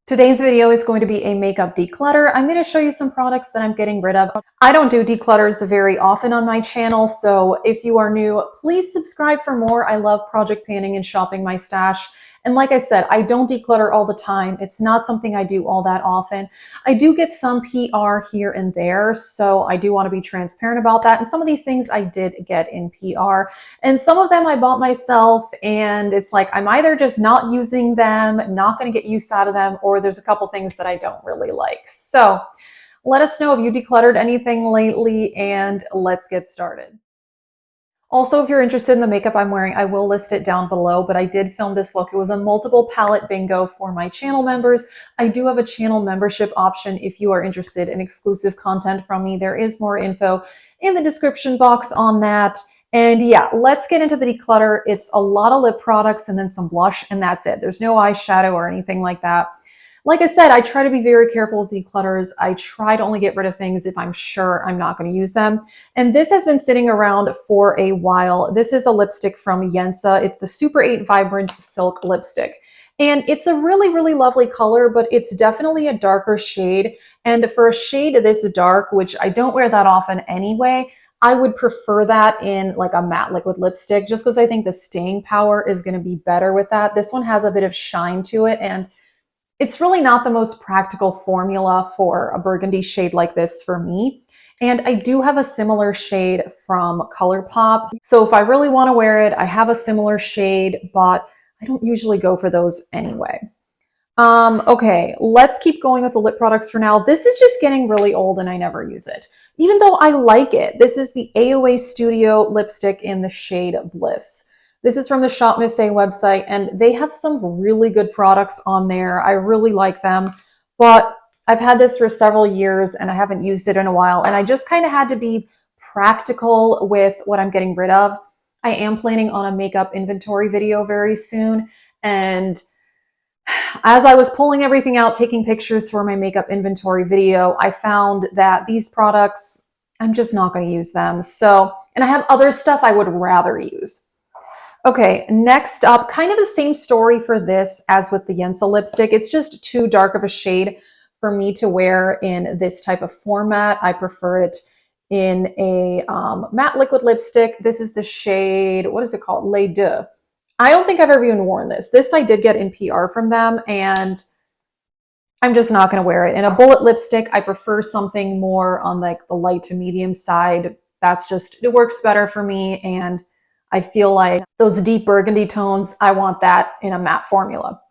Today's video is going to be a makeup declutter. I'm going to show you some products that I'm getting rid of. I don't do declutters very often on my channel, so if you are new, please subscribe for more. I love project panning and shopping my stash. And like I said, I don't declutter all the time. It's not something I do all that often. I do get some PR here and there, so I do want to be transparent about that. And some of these things I did get in PR, and some of them I bought myself, and it's like I'm either just not using them, not going to get use out of them, or there's a couple things that I don't really like. So let us know if you decluttered anything lately, and let's get started. Also, if you're interested in the makeup I'm wearing, I will list it down below, but I did film this look. It was a multiple palette bingo for my channel members. I do have a channel membership option if you are interested in exclusive content from me. There is more info in the description box on that. And yeah, let's get into the declutter. It's a lot of lip products and then some blush, and that's it. There's no eyeshadow or anything like that. Like I said, I try to be very careful with declutters. I try to only get rid of things if I'm sure I'm not going to use them. And this has been sitting around for a while. This is a lipstick from Yensa. It's the Super 8 Vibrant Silk Lipstick. And it's a really, really lovely color, but it's definitely a darker shade. And for a shade this dark, which I don't wear that often anyway, I would prefer that in like a matte liquid lipstick, just because I think the staying power is going to be better with that. This one has a bit of shine to it, and it's really not the most practical formula for a burgundy shade like this for me. And I do have a similar shade from Colourpop. So if I really want to wear it, I have a similar shade, but I don't usually go for those anyway. Okay, let's keep going with the lip products for now. This is just getting really old and I never use it, even though I like it. This is the AOA Studio lipstick in the shade Bliss. This is from the Shop Miss A website, and they have some really good products on there. I really like them, but I've had this for several years and I haven't used it in a while, and I just kind of had to be practical with what I'm getting rid of. I am planning on a makeup inventory video very soon, and as I was pulling everything out, taking pictures for my makeup inventory video, I found that these products, I'm just not going to use them. So, and I have other stuff I would rather use. Okay, next up, kind of the same story for this as with the Yensa lipstick. It's just too dark of a shade for me to wear in this type of format. I prefer it in a matte liquid lipstick. This is the shade, what is it called? Les Deux. I don't think I've ever even worn this. This I did get in PR from them, and I'm just not going to wear it. In a bullet lipstick, I prefer something more on like the light to medium side. That's just, it works better for me, and I feel like those deep burgundy tones, I want that in a matte formula.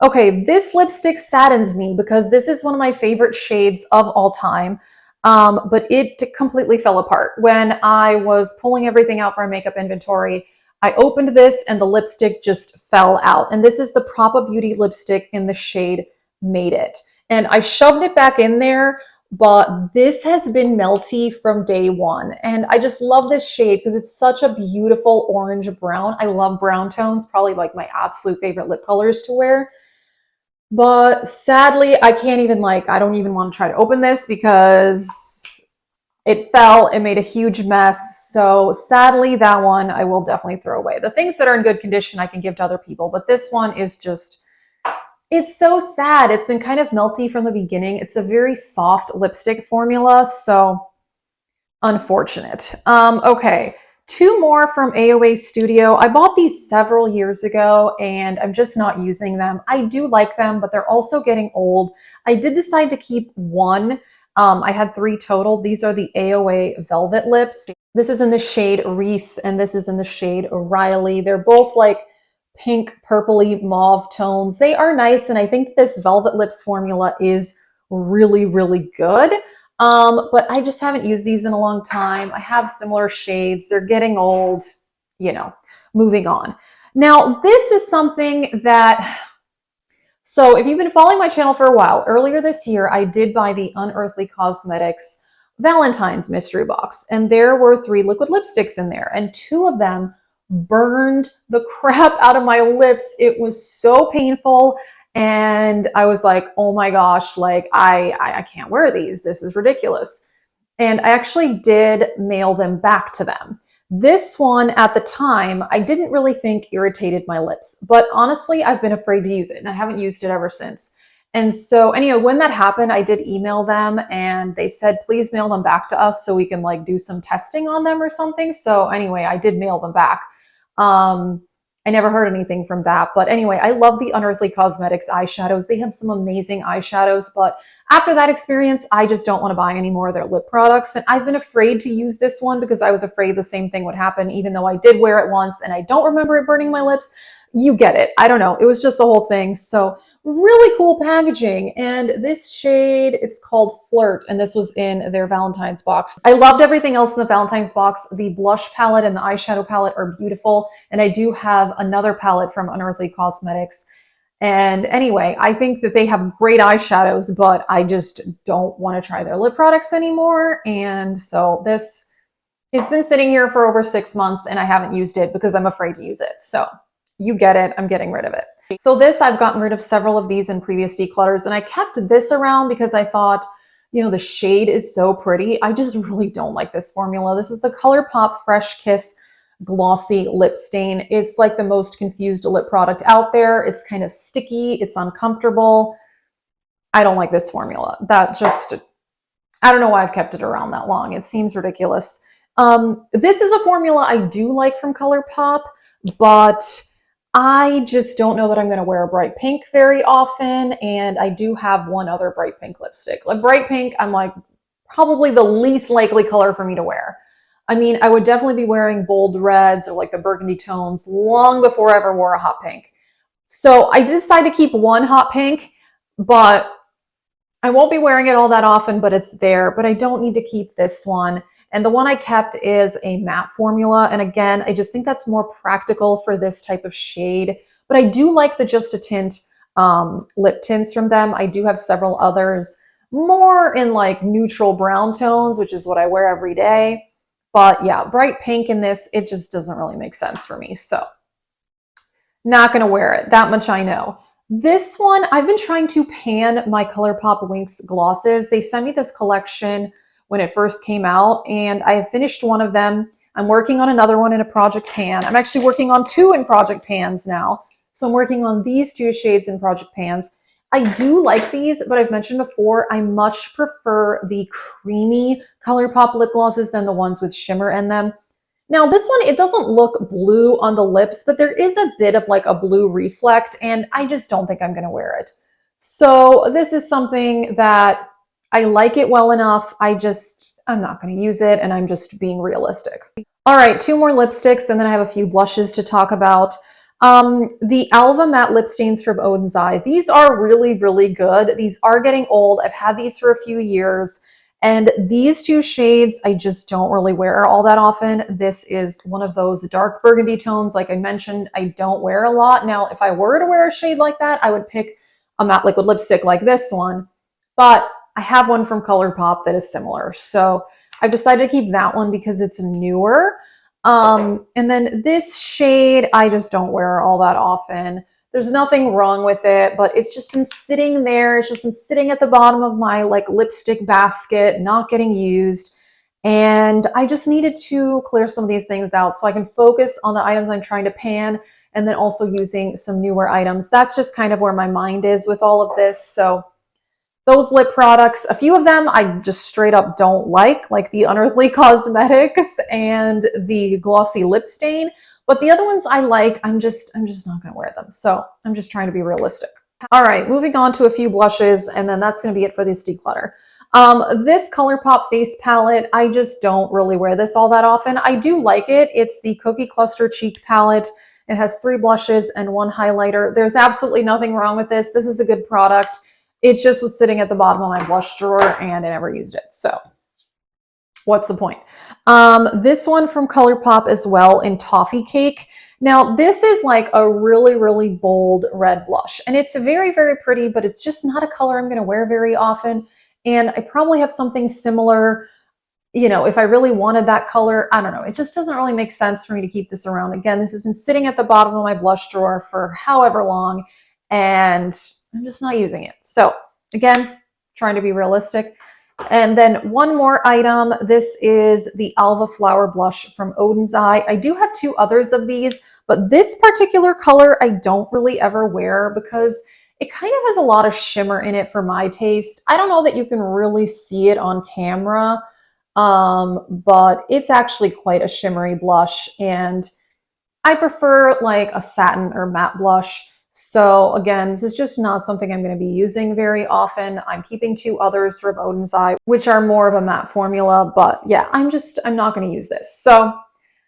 Okay, this lipstick saddens me because this is one of my favorite shades of all time, but it completely fell apart. When I was pulling everything out for my makeup inventory, I opened this and the lipstick just fell out. And this is the Propa Beauty lipstick in the shade Made It. And I shoved it back in there, but this has been melty from day one. And I just love this shade because it's such a beautiful orange brown. I love brown tones, probably like my absolute favorite lip colors to wear. But sadly, I can't even I don't even want to try to open this because it fell, it made a huge mess. So sadly, that one I will definitely throw away. The things that are in good condition, I can give to other people, but this one is just, it's so sad. It's been kind of melty from the beginning. It's a very soft lipstick formula, so unfortunate. Okay, two more from AOA Studio. I bought these several years ago and I'm just not using them. I do like them, but they're also getting old. I did decide to keep one. I had three total. These are the AOA Velvet Lips. This is in the shade Reese and this is in the shade Riley. They're both like pink, purpley, mauve tones. They are nice, and I think this Velvet Lips formula is really, really good. But I just haven't used these in a long time. I have similar shades. They're getting old, you know, moving on. Now, this is something that, so if you've been following my channel for a while, earlier this year, I did buy the Unearthly Cosmetics Valentine's mystery box, and there were 3 liquid lipsticks in there, and 2 of them burned the crap out of my lips. It was so painful. And I was like, oh my gosh, like I can't wear these. This is ridiculous. And I actually did mail them back to them. This one at the time, I didn't really think irritated my lips, but honestly, I've been afraid to use it and I haven't used it ever since. And so anyway, when that happened, I did email them and they said, please mail them back to us so we can like do some testing on them or something. So anyway, I did mail them back. I never heard anything from that. But anyway, I love the Unearthly Cosmetics eyeshadows. They have some amazing eyeshadows, but after that experience, I just don't want to buy any more of their lip products. And I've been afraid to use this one because I was afraid the same thing would happen, even though I did wear it once and I don't remember it burning my lips. You get it. I don't know. It was just a whole thing. So really cool packaging. And this shade, it's called Flirt, and this was in their Valentine's box. I loved everything else in the Valentine's box. The blush palette and the eyeshadow palette are beautiful. And I do have another palette from Unearthly Cosmetics. And anyway, I think that they have great eyeshadows, but I just don't want to try their lip products anymore. And so this, it's been sitting here for over 6 months and I haven't used it because I'm afraid to use it. So you get it, I'm getting rid of it. So this, I've gotten rid of several of these in previous declutters, and I kept this around because I thought, you know, the shade is so pretty. I just really don't like this formula. This is the Colourpop Fresh Kiss Glossy Lip Stain. It's like the most confused lip product out there. It's kind of sticky, it's uncomfortable. I don't like this formula. That just, I don't know why I've kept it around that long. It seems ridiculous. This is a formula I do like from Colourpop, but I just don't know that I'm going to wear a bright pink very often, and I do have one other bright pink lipstick. Like bright pink, I'm like probably the least likely color for me to wear. I mean, I would definitely be wearing bold reds or like the burgundy tones long before I ever wore a hot pink. So I decided to keep one hot pink, but I won't be wearing it all that often, but it's there. But I don't need to keep this one. And the one I kept is a matte formula. And again, I just think that's more practical for this type of shade. But I do like the Just a Tint lip tints from them. I do have several others, more in like neutral brown tones, which is what I wear every day. But yeah, bright pink in this, it just doesn't really make sense for me. So not going to wear it. That much I know. This one, I've been trying to pan my Colourpop Winks glosses. They sent me this collection when it first came out, and I have finished one of them. I'm working on another one in a project pan. I'm actually working on 2 in project pans now. So I'm working on these 2 shades in project pans. I do like these, but I've mentioned before, I much prefer the creamy Colourpop lip glosses than the ones with shimmer in them. Now this one, it doesn't look blue on the lips, but there is a bit of like a blue reflect, and I just don't think I'm going to wear it. So this is something that I like it well enough. I'm not going to use it, and I'm just being realistic. All right, 2 more lipsticks, and then I have a few blushes to talk about. The Alva Matte Lip Stains from Oden's Eye. These are really, really good. These are getting old. I've had these for a few years, and these 2 shades I just don't really wear all that often. This is one of those dark burgundy tones, like I mentioned, I don't wear a lot. Now, if I were to wear a shade like that, I would pick a matte liquid lipstick like this one, but I have one from Colourpop that is similar. So I've decided to keep that one because it's newer. And then this shade, I just don't wear all that often. There's nothing wrong with it, but it's just been sitting there. It's just been sitting at the bottom of my like lipstick basket, not getting used. And I just needed to clear some of these things out so I can focus on the items I'm trying to pan, and then also using some newer items. That's just kind of where my mind is with all of this. So those lip products, a few of them I just straight up don't like the Unearthly Cosmetics and the Glossy Lip Stain. But the other ones I like, I'm just not going to wear them. So I'm just trying to be realistic. All right, moving on to a few blushes, and then that's going to be it for this declutter. This Colourpop face palette, I just don't really wear this all that often. I do like it. It's the Cookie Cluster Cheek palette. It has 3 blushes and 1 highlighter. There's absolutely nothing wrong with this. This is a good product. It just was sitting at the bottom of my blush drawer and I never used it. So what's the point? This one from Colourpop as well in Toffee Cake. Now this is like a really, really bold red blush, and it's very, very pretty, but it's just not a color I'm going to wear very often. And I probably have something similar, you know, if I really wanted that color. I don't know. It just doesn't really make sense for me to keep this around. Again, this has been sitting at the bottom of my blush drawer for however long, and I'm just not using it. So again, trying to be realistic. And then one more item. This is the Alva Flower Blush from Oden's Eye. I do have 2 others of these, but this particular color I don't really ever wear because It kind of has a lot of shimmer in it for my taste. I don't know that you can really see it on camera, but it's actually quite a shimmery blush, and I prefer like a satin or matte blush. So again, this is just not something I'm going to be using very often. I'm keeping two others from Odin's Eye, which are more of a matte formula, but yeah, I'm not going to use this. So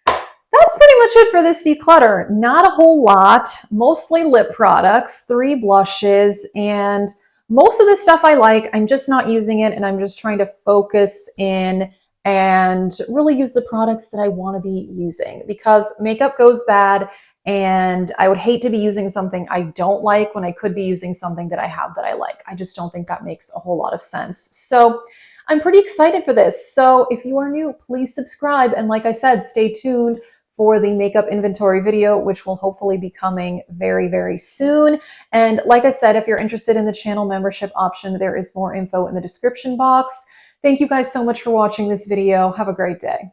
that's pretty much it for this declutter. Not a whole lot, mostly lip products, 3 blushes, and most of the stuff I like, I'm just not using it, and I'm just trying to focus in and really use the products that I want to be using, because makeup goes bad, and I would hate to be using something I don't like when I could be using something that I have that I like. I just don't think that makes a whole lot of sense. So I'm pretty excited for this. So if you are new, please subscribe. And like I said, stay tuned for the makeup inventory video, which will hopefully be coming very, very soon. And like I said, if you're interested in the channel membership option, there is more info in the description box. Thank you guys so much for watching this video. Have a great day.